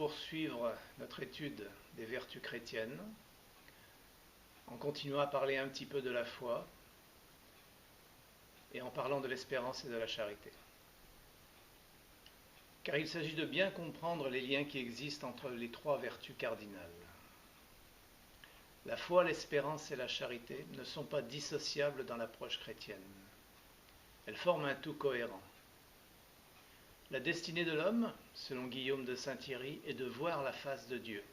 poursuivre notre étude des vertus chrétiennes en continuant à parler un petit peu de la foi et en parlant de l'espérance et de la charité. Car il s'agit de bien comprendre les liens qui existent entre les trois vertus cardinales. La foi, l'espérance et la charité ne sont pas dissociables dans l'approche chrétienne. Elles forment un tout cohérent. La destinée de l'homme, selon Guillaume de Saint-Thierry, est de voir la face de Dieu.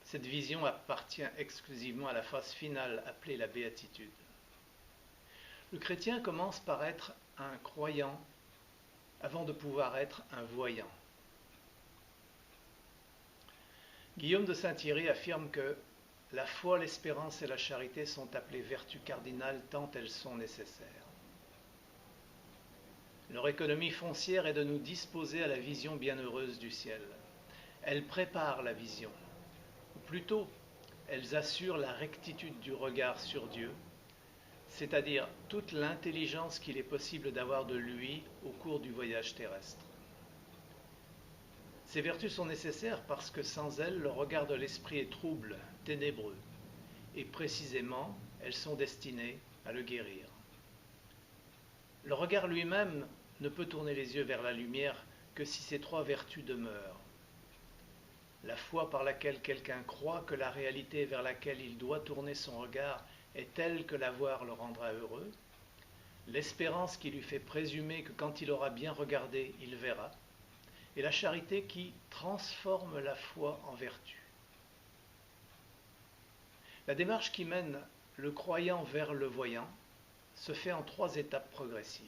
Cette vision appartient exclusivement à la phase finale appelée la béatitude. Le chrétien commence par être un croyant avant de pouvoir être un voyant. Guillaume de Saint-Thierry affirme que la foi, l'espérance et la charité sont appelées vertus cardinales tant elles sont nécessaires. Leur économie foncière est de nous disposer à la vision bienheureuse du ciel. Elles préparent la vision, ou plutôt, elles assurent la rectitude du regard sur Dieu, c'est-à-dire toute l'intelligence qu'il est possible d'avoir de lui au cours du voyage terrestre. Ces vertus sont nécessaires parce que sans elles, le regard de l'esprit est trouble, ténébreux, et précisément, elles sont destinées à le guérir. Le regard lui-même ne peut tourner les yeux vers la lumière que si ces trois vertus demeurent. La foi par laquelle quelqu'un croit que la réalité vers laquelle il doit tourner son regard est telle que la voir le rendra heureux, l'espérance qui lui fait présumer que quand il aura bien regardé, il verra, et la charité qui transforme la foi en vertu. La démarche qui mène le croyant vers le voyant se fait en trois étapes progressives.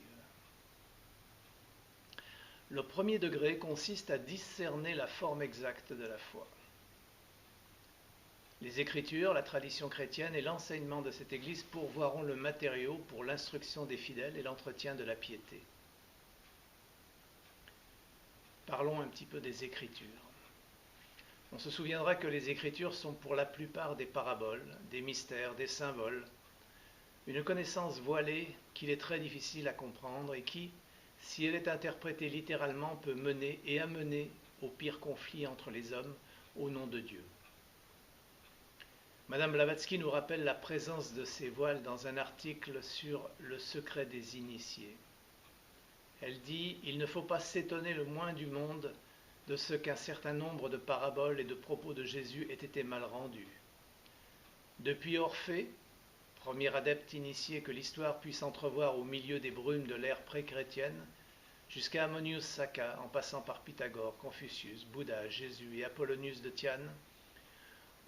Le premier degré consiste à discerner la forme exacte de la foi. Les Écritures, la tradition chrétienne et l'enseignement de cette Église pourvoiront le matériau pour l'instruction des fidèles et l'entretien de la piété. Parlons un petit peu des Écritures. On se souviendra que les Écritures sont pour la plupart des paraboles, des mystères, des symboles, une connaissance voilée qu'il est très difficile à comprendre et qui, si elle est interprétée littéralement, peut mener et amener au pire conflit entre les hommes au nom de Dieu. Madame Blavatsky nous rappelle la présence de ces voiles dans un article sur le secret des initiés. Elle dit « Il ne faut pas s'étonner le moins du monde de ce qu'un certain nombre de paraboles et de propos de Jésus aient été mal rendus. Depuis Orphée, premier adepte initié que l'histoire puisse entrevoir au milieu des brumes de l'ère pré-chrétienne, jusqu'à Ammonius Saccas, en passant par Pythagore, Confucius, Bouddha, Jésus et Apollonius de Tyane,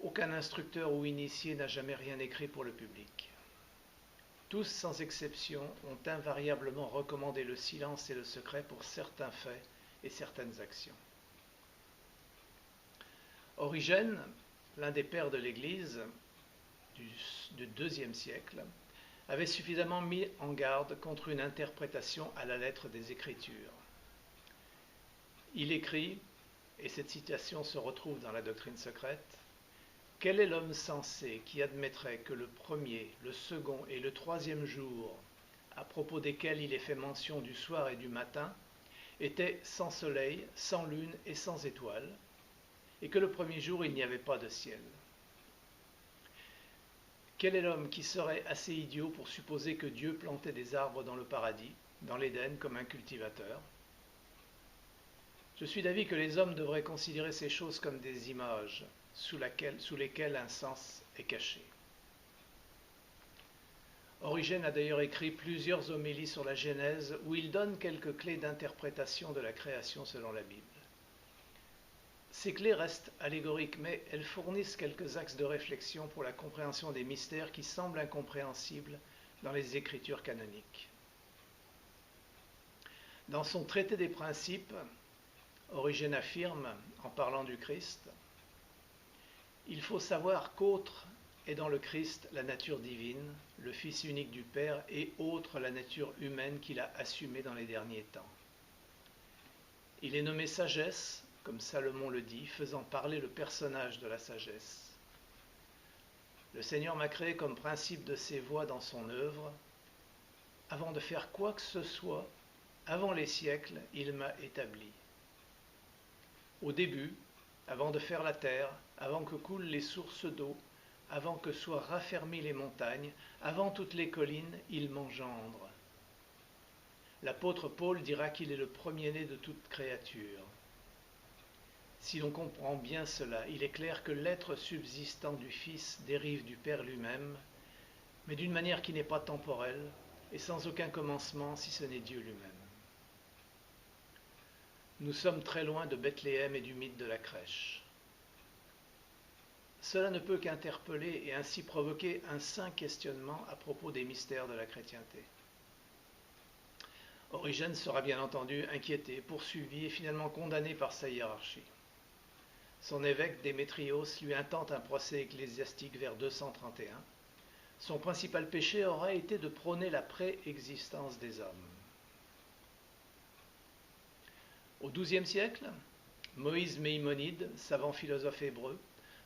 aucun instructeur ou initié n'a jamais rien écrit pour le public. Tous, sans exception, ont invariablement recommandé le silence et le secret pour certains faits et certaines actions. Origène, l'un des pères de l'Église du IIe siècle, avait suffisamment mis en garde contre une interprétation à la lettre des Écritures. Il écrit, et cette citation se retrouve dans la doctrine secrète, « Quel est l'homme sensé qui admettrait que le premier, le second et le troisième jour, à propos desquels il est fait mention du soir et du matin, étaient sans soleil, sans lune et sans étoiles, et que le premier jour il n'y avait pas de ciel ? Quel est l'homme qui serait assez idiot pour supposer que Dieu plantait des arbres dans le paradis, dans l'Éden, comme un cultivateur ? Je suis d'avis que les hommes devraient considérer ces choses comme des images sous lesquelles un sens est caché. » Origène a d'ailleurs écrit plusieurs homélies sur la Genèse où il donne quelques clés d'interprétation de la création selon la Bible. Ces clés restent allégoriques, mais elles fournissent quelques axes de réflexion pour la compréhension des mystères qui semblent incompréhensibles dans les Écritures canoniques. Dans son traité des principes, Origène affirme, en parlant du Christ, « Il faut savoir qu'autre est dans le Christ la nature divine, le Fils unique du Père, et autre la nature humaine qu'il a assumée dans les derniers temps. Il est nommé sagesse, comme Salomon le dit, faisant parler le personnage de la sagesse. Le Seigneur m'a créé comme principe de ses voies dans son œuvre. Avant de faire quoi que ce soit, avant les siècles, il m'a établi. Au début, avant de faire la terre, avant que coulent les sources d'eau, avant que soient raffermies les montagnes, avant toutes les collines, il m'engendre. L'apôtre Paul dira qu'il est le premier-né de toute créature. Si l'on comprend bien cela, il est clair que l'être subsistant du Fils dérive du Père lui-même, mais d'une manière qui n'est pas temporelle et sans aucun commencement si ce n'est Dieu lui-même. Nous sommes très loin de Bethléem et du mythe de la crèche. Cela ne peut qu'interpeller et ainsi provoquer un saint questionnement à propos des mystères de la chrétienté. Origène sera bien entendu inquiété, poursuivi et finalement condamné par sa hiérarchie. Son évêque Démétrios lui intente un procès ecclésiastique vers 231. Son principal péché aurait été de prôner la préexistence des hommes. Au XIIe siècle, Moïse Maïmonide, savant philosophe hébreu,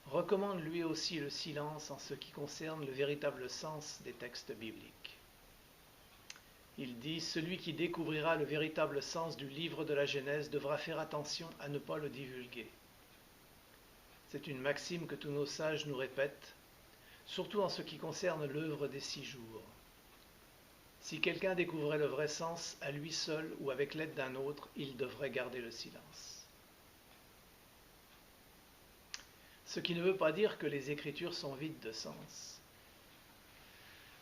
recommande lui aussi le silence en ce qui concerne le véritable sens des textes bibliques. Il dit « Celui qui découvrira le véritable sens du livre de la Genèse devra faire attention à ne pas le divulguer. » C'est une maxime que tous nos sages nous répètent, surtout en ce qui concerne l'œuvre des 6 jours. Si quelqu'un découvrait le vrai sens à lui seul ou avec l'aide d'un autre, il devrait garder le silence. Ce qui ne veut pas dire que les Écritures sont vides de sens.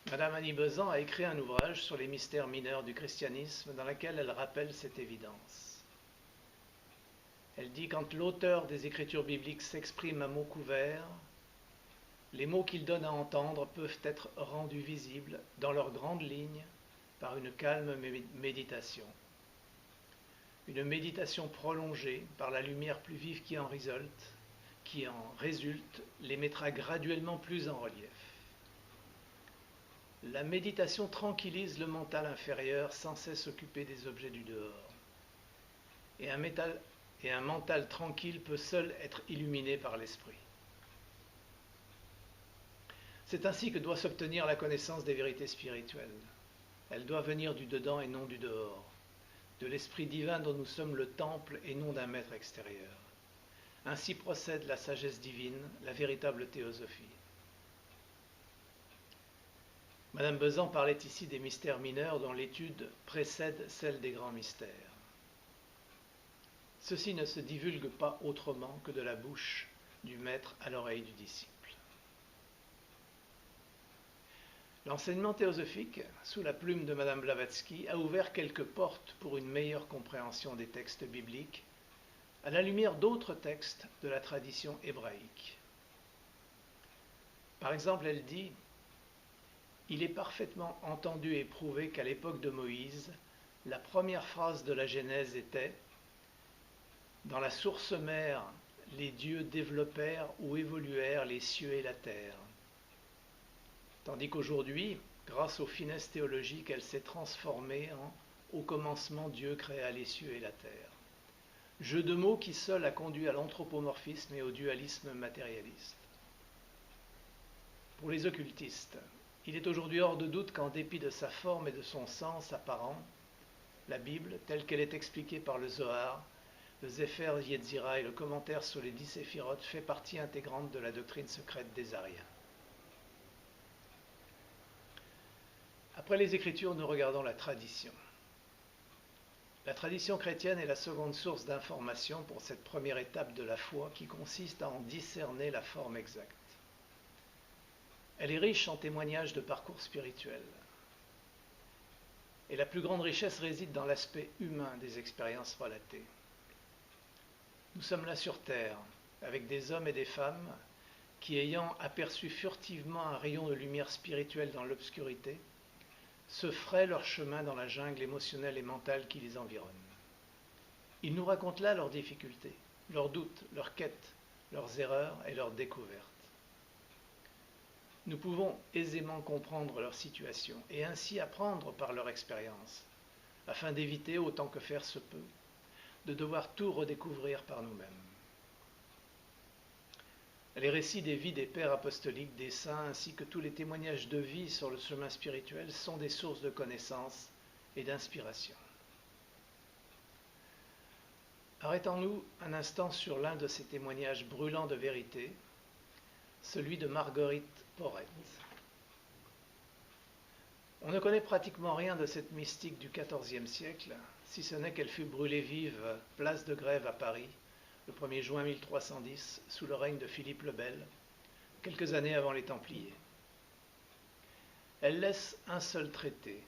Madame Annie Besant a écrit un ouvrage sur les mystères mineurs du christianisme dans lequel elle rappelle cette évidence. Elle dit « Quand l'auteur des Écritures bibliques s'exprime à mots couverts, les mots qu'il donne à entendre peuvent être rendus visibles dans leurs grandes lignes par une calme méditation. Une méditation prolongée par la lumière plus vive qui en résulte, les mettra graduellement plus en relief. La méditation tranquillise le mental inférieur sans cesse occupé des objets du dehors. Et un mental tranquille peut seul être illuminé par l'esprit. C'est ainsi que doit s'obtenir la connaissance des vérités spirituelles. Elle doit venir du dedans et non du dehors, de l'Esprit divin dont nous sommes le temple et non d'un maître extérieur. Ainsi procède la sagesse divine, la véritable théosophie. Madame Besant parlait ici des mystères mineurs dont l'étude précède celle des grands mystères. Ceci ne se divulgue pas autrement que de la bouche du maître à l'oreille du disciple. L'enseignement théosophique, sous la plume de Madame Blavatsky, a ouvert quelques portes pour une meilleure compréhension des textes bibliques, à la lumière d'autres textes de la tradition hébraïque. Par exemple, elle dit « Il est parfaitement entendu et prouvé qu'à l'époque de Moïse, la première phrase de la Genèse était « Dans la source mère, les dieux développèrent ou évoluèrent les cieux et la terre. » Tandis qu'aujourd'hui, grâce aux finesses théologiques, elle s'est transformée en « Au commencement, Dieu créa les cieux et la terre ». Jeu de mots qui seul a conduit à l'anthropomorphisme et au dualisme matérialiste. Pour les occultistes, il est aujourd'hui hors de doute qu'en dépit de sa forme et de son sens apparent, la Bible, telle qu'elle est expliquée par le Zohar, le Sefer Yetzira et le commentaire sur les 10 séphirotes, fait partie intégrante de la doctrine secrète des Ariens. Après les Écritures, nous regardons la tradition. La tradition chrétienne est la seconde source d'information pour cette première étape de la foi qui consiste à en discerner la forme exacte. Elle est riche en témoignages de parcours spirituels. Et la plus grande richesse réside dans l'aspect humain des expériences relatées. Nous sommes là sur terre, avec des hommes et des femmes qui, ayant aperçu furtivement un rayon de lumière spirituelle dans l'obscurité, se fraient leur chemin dans la jungle émotionnelle et mentale qui les environne. Ils nous racontent là leurs difficultés, leurs doutes, leurs quêtes, leurs erreurs et leurs découvertes. Nous pouvons aisément comprendre leur situation et ainsi apprendre par leur expérience, afin d'éviter, autant que faire se peut, de devoir tout redécouvrir par nous-mêmes. Les récits des vies des pères apostoliques, des saints, ainsi que tous les témoignages de vie sur le chemin spirituel sont des sources de connaissances et d'inspiration. Arrêtons-nous un instant sur l'un de ces témoignages brûlants de vérité, celui de Marguerite Porete. On ne connaît pratiquement rien de cette mystique du XIVe siècle, si ce n'est qu'elle fut brûlée vive place de Grève à Paris, le 1er juin 1310, sous le règne de Philippe le Bel, quelques années avant les Templiers. Elle laisse un seul traité,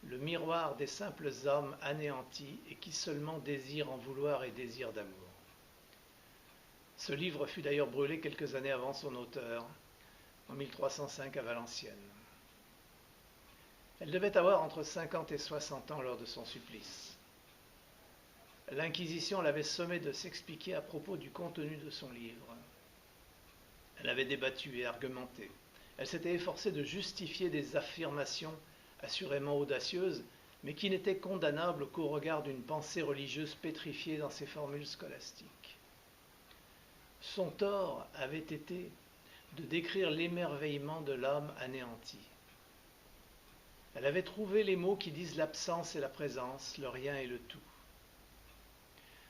le miroir des simples âmes anéanties et qui seulement désirent en vouloir et désirent d'amour. Ce livre fut d'ailleurs brûlé quelques années avant son auteur, en 1305 à Valenciennes. Elle devait avoir entre 50 et 60 ans lors de son supplice. L'Inquisition l'avait sommée de s'expliquer à propos du contenu de son livre. Elle avait débattu et argumenté. Elle s'était efforcée de justifier des affirmations assurément audacieuses, mais qui n'étaient condamnables qu'au regard d'une pensée religieuse pétrifiée dans ses formules scolastiques. Son tort avait été de décrire l'émerveillement de l'âme anéantie. Elle avait trouvé les mots qui disent l'absence et la présence, le rien et le tout.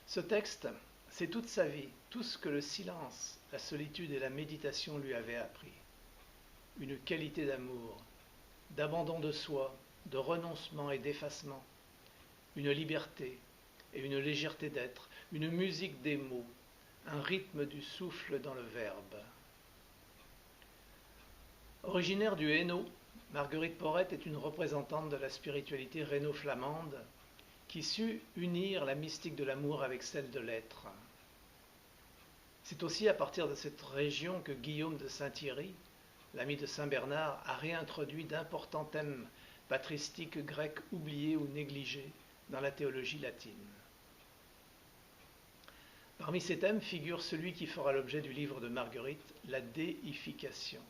Ce texte, c'est toute sa vie, tout ce que le silence, la solitude et la méditation lui avaient appris. Une qualité d'amour, d'abandon de soi, de renoncement et d'effacement, une liberté et une légèreté d'être, une musique des mots, un rythme du souffle dans le verbe. Originaire du Hainaut, Marguerite Porete est une représentante de la spiritualité rhéno-flamande qui sut unir la mystique de l'amour avec celle de l'être. C'est aussi à partir de cette région que Guillaume de Saint-Thierry, l'ami de Saint Bernard, a réintroduit d'importants thèmes patristiques grecs oubliés ou négligés dans la théologie latine. Parmi ces thèmes figure celui qui fera l'objet du livre de Marguerite, la déification,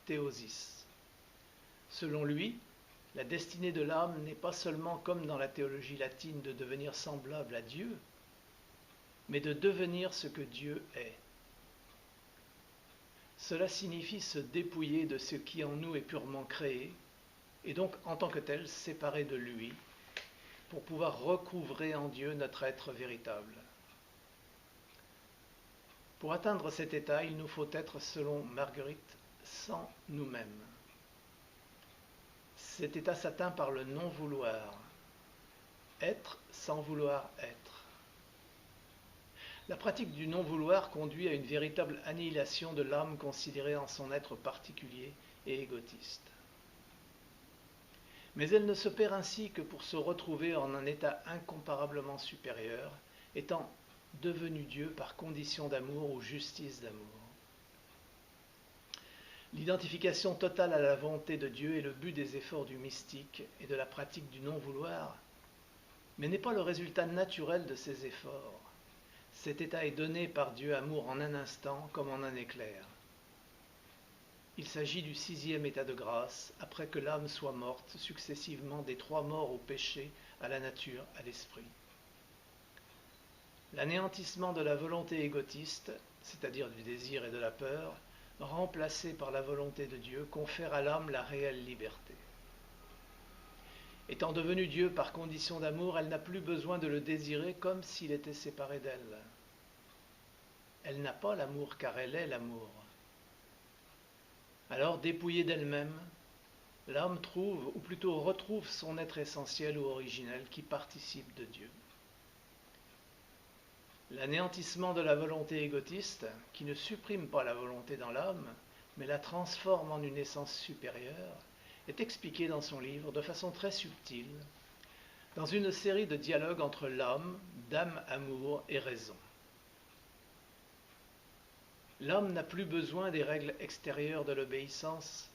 théosis. Selon lui, la destinée de l'âme n'est pas seulement, comme dans la théologie latine, de devenir semblable à Dieu, mais de devenir ce que Dieu est. Cela signifie se dépouiller de ce qui en nous est purement créé, et donc en tant que tel séparé de lui, pour pouvoir recouvrer en Dieu notre être véritable. Pour atteindre cet état, il nous faut être, selon Marguerite, sans nous-mêmes. Cet état s'atteint par le non-vouloir, être sans vouloir être. La pratique du non-vouloir conduit à une véritable annihilation de l'âme considérée en son être particulier et égotiste. Mais elle ne se perd ainsi que pour se retrouver en un état incomparablement supérieur, étant devenu Dieu par condition d'amour ou justice d'amour. L'identification totale à la volonté de Dieu est le but des efforts du mystique et de la pratique du non-vouloir, mais n'est pas le résultat naturel de ces efforts. Cet état est donné par Dieu amour en un instant comme en un éclair. Il s'agit du 6e état de grâce, après que l'âme soit morte successivement des 3 morts au péché, à la nature, à l'esprit. L'anéantissement de la volonté égotiste, c'est-à-dire du désir et de la peur, remplacé par la volonté de Dieu, confère à l'âme la réelle liberté. Étant devenue Dieu par condition d'amour, elle n'a plus besoin de le désirer comme s'il était séparé d'elle. Elle n'a pas l'amour car elle est l'amour. Alors, dépouillée d'elle-même, l'âme trouve, ou plutôt retrouve son être essentiel ou originel qui participe de Dieu. L'anéantissement de la volonté égotiste, qui ne supprime pas la volonté dans l'âme, mais la transforme en une essence supérieure, est expliqué dans son livre de façon très subtile, dans une série de dialogues entre l'âme, d'âme, amour et raison. L'âme n'a plus besoin des règles extérieures de l'obéissance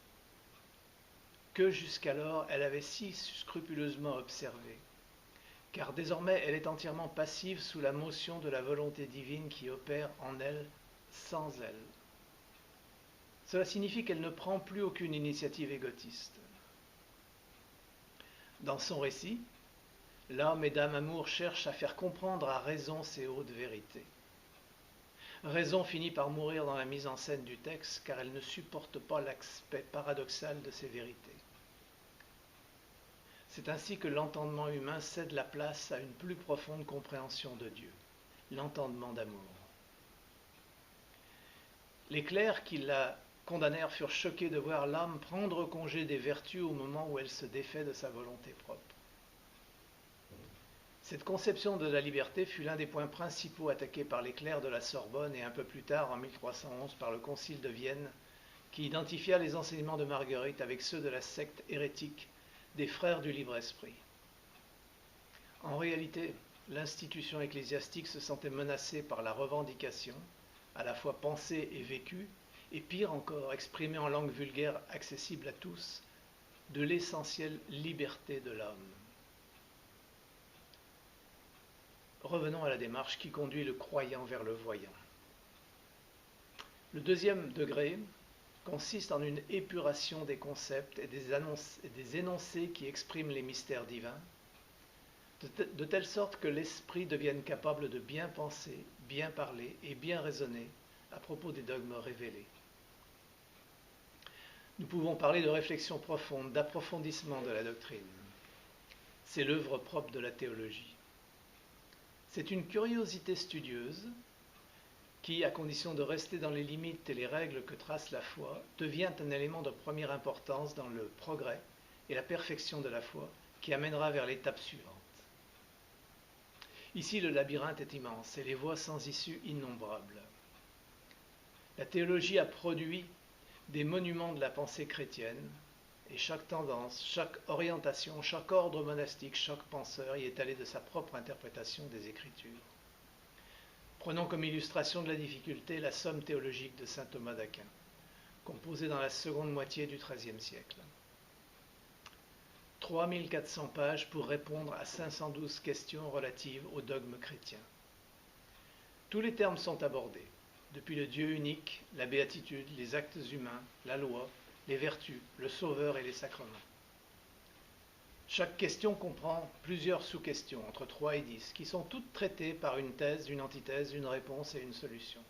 que jusqu'alors elle avait si scrupuleusement observées, car désormais elle est entièrement passive sous la motion de la volonté divine qui opère en elle sans elle. Cela signifie qu'elle ne prend plus aucune initiative égotiste. Dans son récit, l'âme et Dame Amour cherchent à faire comprendre à raison ces hautes vérités. Raison finit par mourir dans la mise en scène du texte car elle ne supporte pas l'aspect paradoxal de ces vérités. C'est ainsi que l'entendement humain cède la place à une plus profonde compréhension de Dieu. l'entendement d'amour. Les clercs qui la condamnèrent furent choqués de voir l'âme prendre congé des vertus au moment où elle se défait de sa volonté propre. Cette conception de la liberté fut l'un des points principaux attaqués par les clercs de la Sorbonne et un peu plus tard, en 1311, par le Concile de Vienne, qui identifia les enseignements de Marguerite avec ceux de la secte hérétique des Frères du Libre Esprit. En réalité, l'institution ecclésiastique se sentait menacée par la revendication, à la fois pensée et vécue, et pire encore, exprimée en langue vulgaire accessible à tous, de l'essentielle liberté de l'homme. Revenons à la démarche qui conduit le croyant vers le voyant. Le deuxième degré consiste en une épuration des concepts et des énoncés qui expriment les mystères divins, de telle sorte que l'esprit devienne capable de bien penser, bien parler et bien raisonner à propos des dogmes révélés. Nous pouvons parler de réflexion profonde, d'approfondissement de la doctrine. C'est l'œuvre propre de la théologie. C'est une curiosité studieuse qui, à condition de rester dans les limites et les règles que trace la foi, devient un élément de première importance dans le progrès et la perfection de la foi qui amènera vers l'étape suivante. Ici, le labyrinthe est immense et les voies sans issue innombrables. La théologie a produit des monuments de la pensée chrétienne, et chaque tendance, chaque orientation, chaque ordre monastique, chaque penseur y est allé de sa propre interprétation des Écritures. Prenons comme illustration de la difficulté la Somme théologique de saint Thomas d'Aquin, composée dans la seconde moitié du XIIIe siècle. 3400 pages pour répondre à 512 questions relatives au dogme chrétien. Tous les termes sont abordés, depuis le Dieu unique, la béatitude, les actes humains, la loi, les vertus, le Sauveur et les sacrements. Chaque question comprend plusieurs sous-questions, entre 3 et 10, qui sont toutes traitées par une thèse, une antithèse, une réponse et une solution.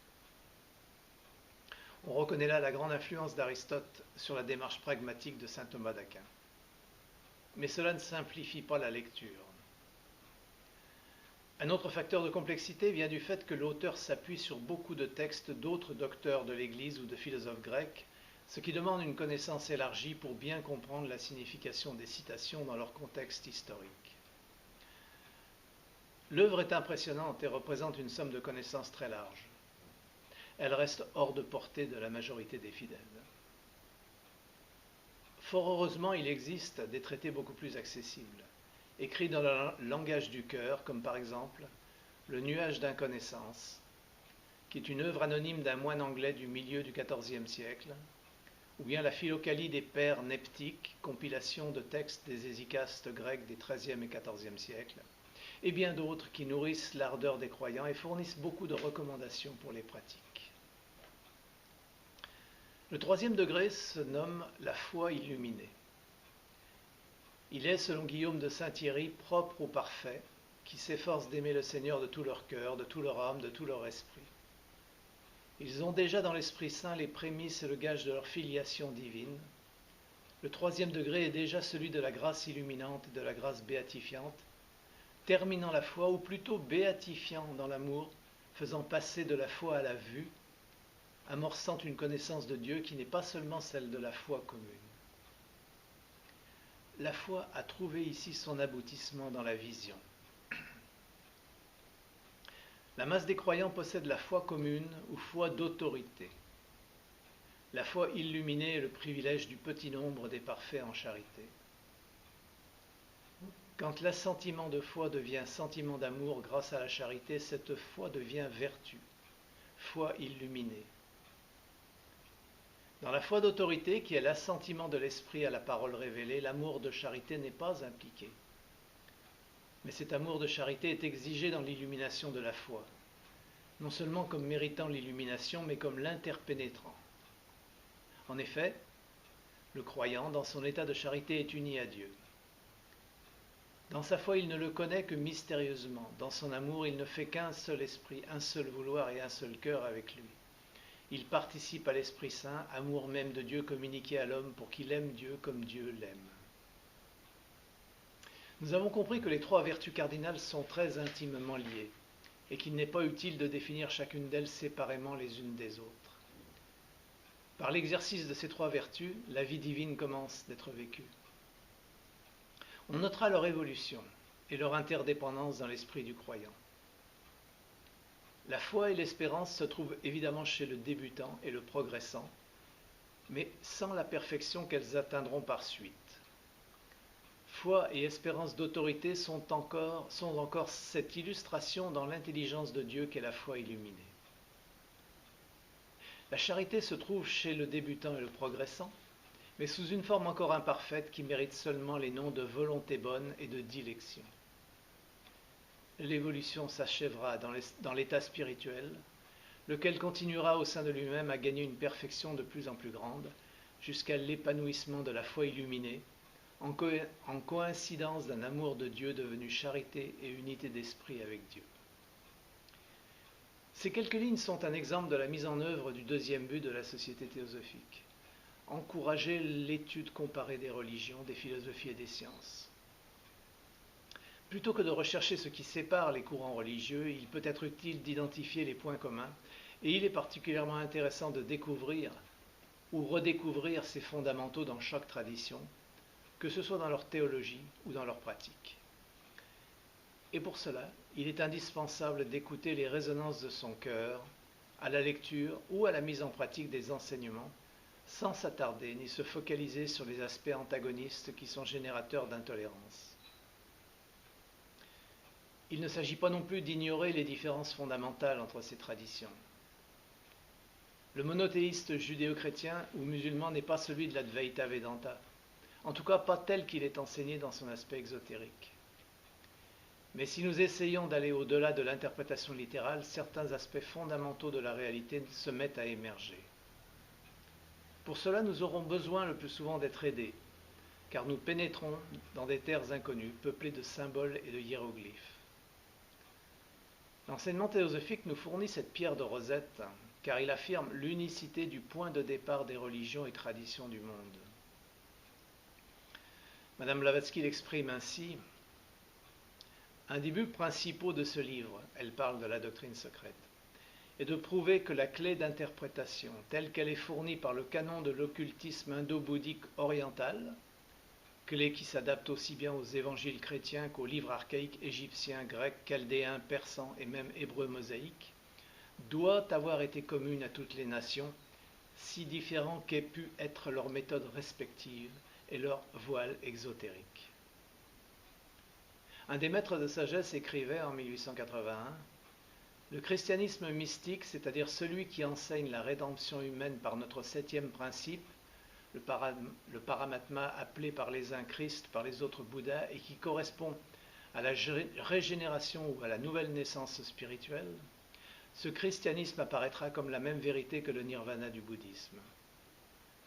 On reconnaît là la grande influence d'Aristote sur la démarche pragmatique de saint Thomas d'Aquin. Mais cela ne simplifie pas la lecture. Un autre facteur de complexité vient du fait que l'auteur s'appuie sur beaucoup de textes d'autres docteurs de l'Église ou de philosophes grecs, ce qui demande une connaissance élargie pour bien comprendre la signification des citations dans leur contexte historique. L'œuvre est impressionnante et représente une somme de connaissances très large. Elle reste hors de portée de la majorité des fidèles. Fort heureusement, il existe des traités beaucoup plus accessibles, écrits dans le langage du cœur, comme par exemple Le nuage d'inconnaissance, qui est une œuvre anonyme d'un moine anglais du milieu du XIVe siècle, ou bien la Philocalie des pères neptiques, compilation de textes des hésicastes grecs des XIIIe et XIVe siècles, et bien d'autres qui nourrissent l'ardeur des croyants et fournissent beaucoup de recommandations pour les pratiques. Le troisième degré se nomme la foi illuminée. Il est, selon Guillaume de Saint-Thierry, propre aux parfaits, qui s'efforcent d'aimer le Seigneur de tout leur cœur, de tout leur âme, de tout leur esprit. Ils ont déjà dans l'Esprit Saint les prémices et le gage de leur filiation divine. Le troisième degré est déjà celui de la grâce illuminante et de la grâce béatifiante, terminant la foi, ou plutôt béatifiant dans l'amour, faisant passer de la foi à la vue, amorçant une connaissance de Dieu qui n'est pas seulement celle de la foi commune. La foi a trouvé ici son aboutissement dans la vision. La masse des croyants possède la foi commune ou foi d'autorité. La foi illuminée est le privilège du petit nombre des parfaits en charité. Quand l'assentiment de foi devient sentiment d'amour grâce à la charité, cette foi devient vertu, foi illuminée. Dans la foi d'autorité, qui est l'assentiment de l'esprit à la parole révélée, l'amour de charité n'est pas impliqué. Mais cet amour de charité est exigé dans l'illumination de la foi, non seulement comme méritant l'illumination, mais comme l'interpénétrant. En effet, le croyant, dans son état de charité, est uni à Dieu. Dans sa foi, il ne le connaît que mystérieusement. Dans son amour, il ne fait qu'un seul esprit, un seul vouloir et un seul cœur avec lui. Il participe à l'Esprit Saint, amour même de Dieu communiqué à l'homme pour qu'il aime Dieu comme Dieu l'aime. Nous avons compris que les trois vertus cardinales sont très intimement liées et qu'il n'est pas utile de définir chacune d'elles séparément les unes des autres. Par l'exercice de ces trois vertus, la vie divine commence d'être vécue. On notera leur évolution et leur interdépendance dans l'esprit du croyant. La foi et l'espérance se trouvent évidemment chez le débutant et le progressant, mais sans la perfection qu'elles atteindront par suite. Foi et espérance d'autorité sont encore cette illustration dans l'intelligence de Dieu qu'est la foi illuminée. La charité se trouve chez le débutant et le progressant, mais sous une forme encore imparfaite qui mérite seulement les noms de volonté bonne et de dilection. L'évolution s'achèvera dans l'état spirituel, lequel continuera au sein de lui-même à gagner une perfection de plus en plus grande, jusqu'à l'épanouissement de la foi illuminée, en coïncidence d'un amour de Dieu devenu charité et unité d'esprit avec Dieu. Ces quelques lignes sont un exemple de la mise en œuvre du deuxième but de la Société théosophique: encourager l'étude comparée des religions, des philosophies et des sciences. Plutôt que de rechercher ce qui sépare les courants religieux, il peut être utile d'identifier les points communs, et il est particulièrement intéressant de découvrir ou redécouvrir ces fondamentaux dans chaque tradition, que ce soit dans leur théologie ou dans leur pratique. Et pour cela, il est indispensable d'écouter les résonances de son cœur, à la lecture ou à la mise en pratique des enseignements, sans s'attarder ni se focaliser sur les aspects antagonistes qui sont générateurs d'intolérance. Il ne s'agit pas non plus d'ignorer les différences fondamentales entre ces traditions. Le monothéiste judéo-chrétien ou musulman n'est pas celui de l'Advaita Vedanta, en tout cas pas tel qu'il est enseigné dans son aspect exotérique. Mais si nous essayons d'aller au-delà de l'interprétation littérale, certains aspects fondamentaux de la réalité se mettent à émerger. Pour cela, nous aurons besoin le plus souvent d'être aidés, car nous pénétrons dans des terres inconnues, peuplées de symboles et de hiéroglyphes. L'enseignement théosophique nous fournit cette pierre de Rosette, car il affirme l'unicité du point de départ des religions et traditions du monde. Madame Blavatsky l'exprime ainsi: un des buts principaux de ce livre, elle parle de la doctrine secrète, est de prouver que la clé d'interprétation, telle qu'elle est fournie par le canon de l'occultisme indo-bouddhique oriental, clé qui s'adapte aussi bien aux évangiles chrétiens qu'aux livres archaïques égyptiens, grecs, chaldéens, persans et même hébreux mosaïques, doit avoir été commune à toutes les nations, si différents qu'aient pu être leurs méthodes respectives et leurs voiles exotériques. Un des maîtres de sagesse écrivait en 1881 : le christianisme mystique, c'est-à-dire celui qui enseigne la rédemption humaine par notre septième principe, le paramatma appelé par les uns Christ, par les autres Bouddha, et qui correspond à la régénération ou à la nouvelle naissance spirituelle, ce christianisme apparaîtra comme la même vérité que le nirvana du bouddhisme.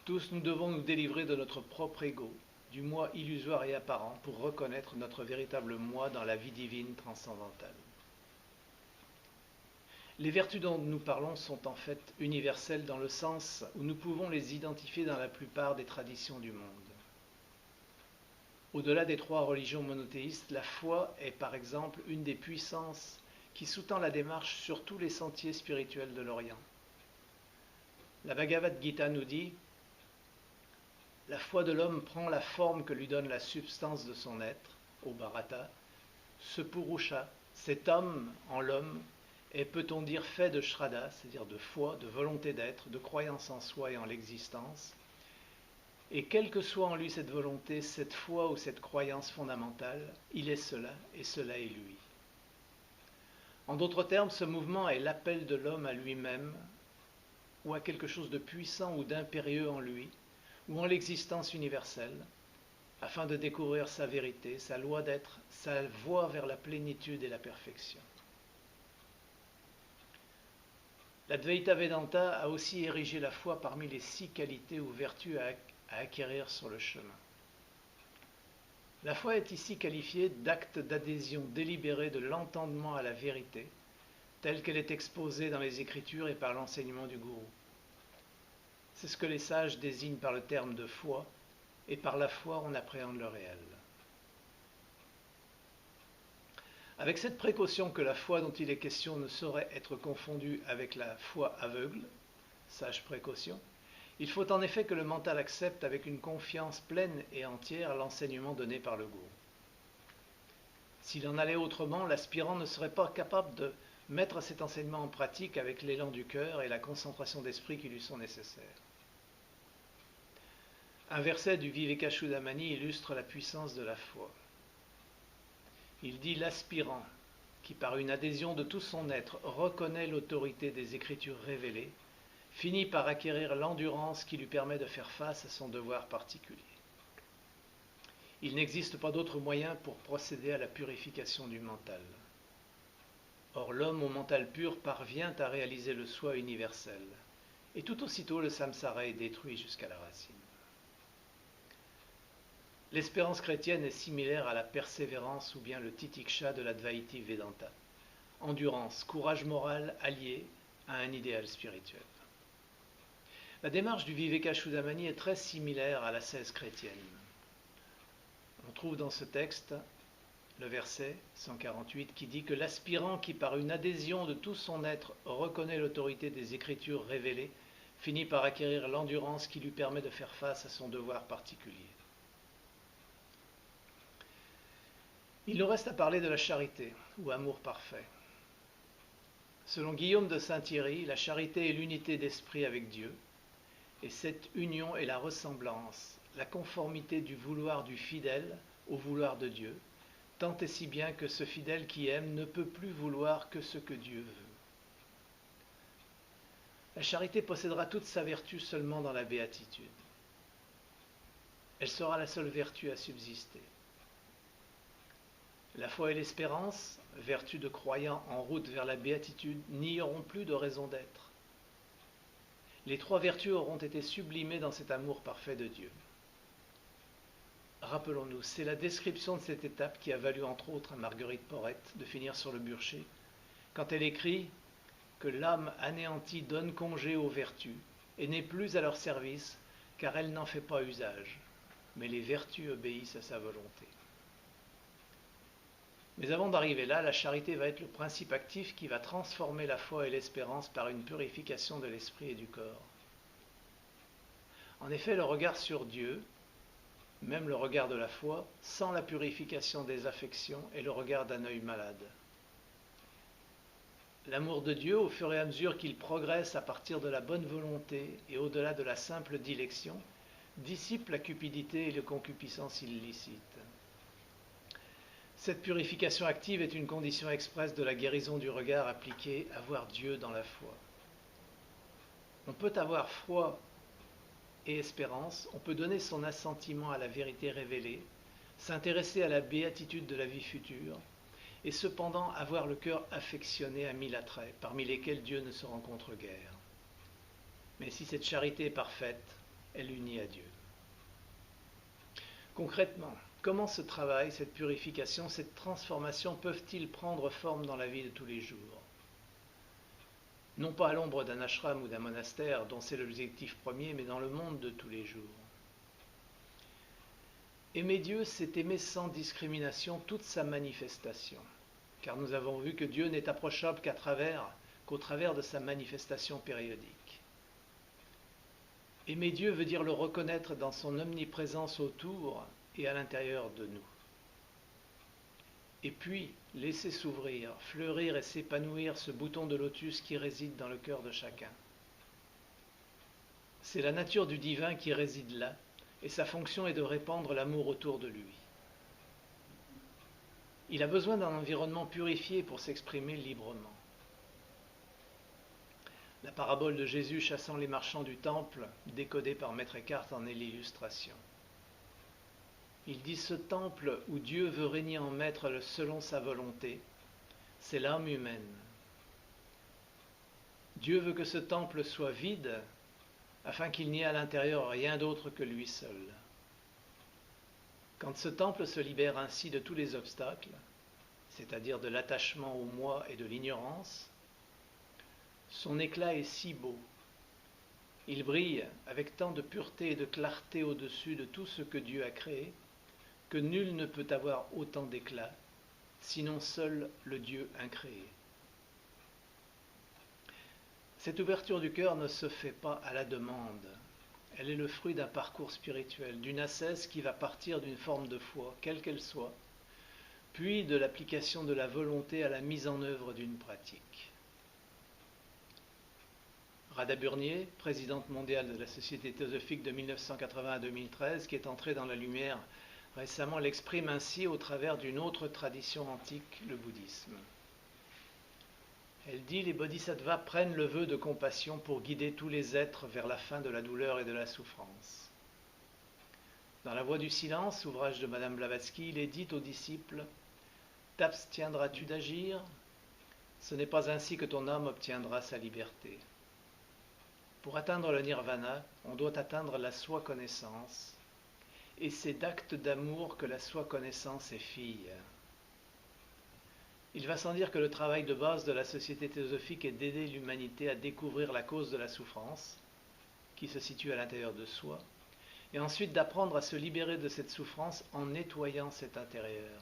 Tous nous devons nous délivrer de notre propre ego, du moi illusoire et apparent, pour reconnaître notre véritable moi dans la vie divine transcendantale. Les vertus dont nous parlons sont en fait universelles dans le sens où nous pouvons les identifier dans la plupart des traditions du monde. Au-delà des trois religions monothéistes, la foi est par exemple une des puissances qui sous-tend la démarche sur tous les sentiers spirituels de l'Orient. La Bhagavad Gita nous dit: la foi de l'homme prend la forme que lui donne la substance de son être, au Bharata. Ce Purusha, cet homme en l'homme, est, peut-on dire, fait de Shraddha, c'est-à-dire de foi, de volonté d'être, de croyance en soi et en l'existence. Et quelle que soit en lui cette volonté, cette foi ou cette croyance fondamentale, il est cela et cela est lui. En d'autres termes, ce mouvement est l'appel de l'homme à lui-même, ou à quelque chose de puissant ou d'impérieux en lui, ou en l'existence universelle, afin de découvrir sa vérité, sa loi d'être, sa voie vers la plénitude et la perfection. L'Advaita Vedanta a aussi érigé la foi parmi les 6 qualités ou vertus à acquérir sur le chemin. La foi est ici qualifiée d'acte d'adhésion délibérée de l'entendement à la vérité, telle qu'elle est exposée dans les Écritures et par l'enseignement du gourou. C'est ce que les sages désignent par le terme de foi, et par la foi on appréhende le réel. avec cette précaution que la foi dont il est question ne saurait être confondue avec la foi aveugle, sage précaution. Il faut en effet que le mental accepte avec une confiance pleine et entière l'enseignement donné par le gourou. S'il en allait autrement, l'aspirant ne serait pas capable de mettre cet enseignement en pratique avec l'élan du cœur et la concentration d'esprit qui lui sont nécessaires. Un verset du Vivekachudamani illustre la puissance de la foi. Il dit « L'aspirant, qui par une adhésion de tout son être reconnaît l'autorité des Écritures révélées, finit par acquérir l'endurance qui lui permet de faire face à son devoir particulier. Il n'existe pas d'autre moyen pour procéder à la purification du mental. Or l'homme au mental pur parvient à réaliser le soi universel, et tout aussitôt le samsara est détruit jusqu'à la racine. L'espérance chrétienne est similaire à la persévérance ou bien le titiksha de l'Advaiti Vedanta. Endurance, courage moral allié à un idéal spirituel. La démarche du Vivekachudamani est très similaire à l'ascèse chrétienne. On trouve dans ce texte le verset 148 qui dit que l'aspirant qui par une adhésion de tout son être reconnaît l'autorité des Écritures révélées finit par acquérir l'endurance qui lui permet de faire face à son devoir particulier. Il nous reste à parler de la charité, ou amour parfait. Selon Guillaume de Saint-Thierry, la charité est l'unité d'esprit avec Dieu, et cette union est la ressemblance, la conformité du vouloir du fidèle au vouloir de Dieu, tant et si bien que ce fidèle qui aime ne peut plus vouloir que ce que Dieu veut. La charité possédera toute sa vertu seulement dans la béatitude. Elle sera la seule vertu à subsister. La foi et l'espérance, vertus de croyants en route vers la béatitude, n'y auront plus de raison d'être. Les trois vertus auront été sublimées dans cet amour parfait de Dieu. Rappelons-nous, c'est la description de cette étape qui a valu entre autres à Marguerite Porrette de finir sur le bûcher, quand elle écrit que l'âme anéantie donne congé aux vertus et n'est plus à leur service car elle n'en fait pas usage, mais les vertus obéissent à sa volonté. Mais avant d'arriver là, la charité va être le principe actif qui va transformer la foi et l'espérance par une purification de l'esprit et du corps. En effet, le regard sur Dieu, même le regard de la foi, sans la purification des affections, est le regard d'un œil malade. L'amour de Dieu, au fur et à mesure qu'il progresse à partir de la bonne volonté et au-delà de la simple dilection, dissipe la cupidité et la concupiscence illicite. Cette purification active est une condition expresse de la guérison du regard appliquée à voir Dieu dans la foi. On peut avoir foi et espérance, on peut donner son assentiment à la vérité révélée, s'intéresser à la béatitude de la vie future, et cependant avoir le cœur affectionné à mille attraits, parmi lesquels Dieu ne se rencontre guère. Mais si cette charité est parfaite, elle unit à Dieu. Concrètement, comment ce travail, cette purification, cette transformation peuvent-ils prendre forme dans la vie de tous les jours? Non pas à l'ombre d'un ashram ou d'un monastère dont c'est l'objectif premier, mais dans le monde de tous les jours. Aimer Dieu, c'est aimer sans discrimination toute sa manifestation, car nous avons vu que Dieu n'est approchable qu'au travers de sa manifestation périodique. Aimer Dieu veut dire le reconnaître dans son omniprésence autour et à l'intérieur de nous. Et puis, laisser s'ouvrir, fleurir et s'épanouir ce bouton de lotus qui réside dans le cœur de chacun. C'est la nature du divin qui réside là, et sa fonction est de répandre l'amour autour de lui. Il a besoin d'un environnement purifié pour s'exprimer librement. La parabole de Jésus chassant les marchands du temple, décodée par Maître Eckhart, en est l'illustration. Il dit: ce temple où Dieu veut régner en maître selon sa volonté, c'est l'âme humaine. Dieu veut que ce temple soit vide, afin qu'il n'y ait à l'intérieur rien d'autre que lui seul. Quand ce temple se libère ainsi de tous les obstacles, c'est-à-dire de l'attachement au moi et de l'ignorance, son éclat est si beau. Il brille avec tant de pureté et de clarté au-dessus de tout ce que Dieu a créé, que nul ne peut avoir autant d'éclat, sinon seul le Dieu incréé. Cette ouverture du cœur ne se fait pas à la demande. Elle est le fruit d'un parcours spirituel, d'une ascèse qui va partir d'une forme de foi, quelle qu'elle soit, puis de l'application de la volonté à la mise en œuvre d'une pratique. Rada Burnier, présidente mondiale de la Société théosophique de 1980 à 2013, qui est entrée dans la lumière récemment, l'exprime ainsi au travers d'une autre tradition antique, le bouddhisme. Elle dit « Les bodhisattvas prennent le vœu de compassion pour guider tous les êtres vers la fin de la douleur et de la souffrance. » Dans La Voie du silence, ouvrage de Madame Blavatsky, il est dit aux disciples « T'abstiendras-tu d'agir? Ce n'est pas ainsi que ton âme obtiendra sa liberté. » Pour atteindre le nirvana, on doit atteindre la soi-connaissance, et c'est d'actes d'amour que la soi-connaissance est fille. Il va sans dire que le travail de base de la société théosophique est d'aider l'humanité à découvrir la cause de la souffrance, qui se situe à l'intérieur de soi, et ensuite d'apprendre à se libérer de cette souffrance en nettoyant cet intérieur.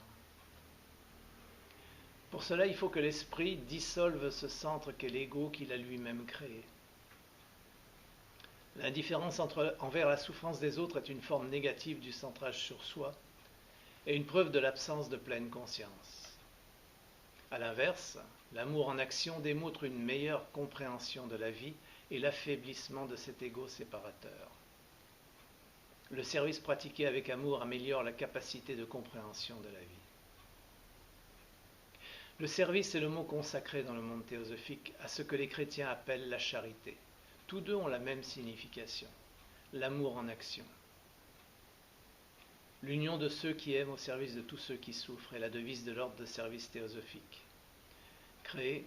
Pour cela, il faut que l'esprit dissolve ce centre qu'est l'ego qu'il a lui-même créé. L'indifférence envers la souffrance des autres est une forme négative du centrage sur soi et une preuve de l'absence de pleine conscience. A l'inverse, l'amour en action démontre une meilleure compréhension de la vie et l'affaiblissement de cet ego séparateur. Le service pratiqué avec amour améliore la capacité de compréhension de la vie. Le service est le mot consacré dans le monde théosophique à ce que les chrétiens appellent la charité. Tous deux ont la même signification, l'amour en action. L'union de ceux qui aiment au service de tous ceux qui souffrent est la devise de l'ordre de service théosophique, créé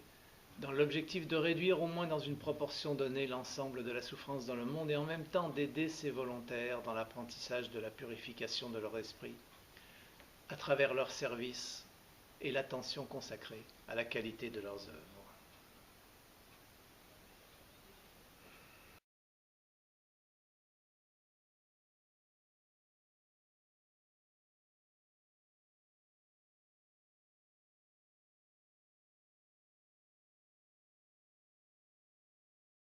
dans l'objectif de réduire au moins dans une proportion donnée l'ensemble de la souffrance dans le monde et en même temps d'aider ces volontaires dans l'apprentissage de la purification de leur esprit à travers leur service et l'attention consacrée à la qualité de leurs œuvres.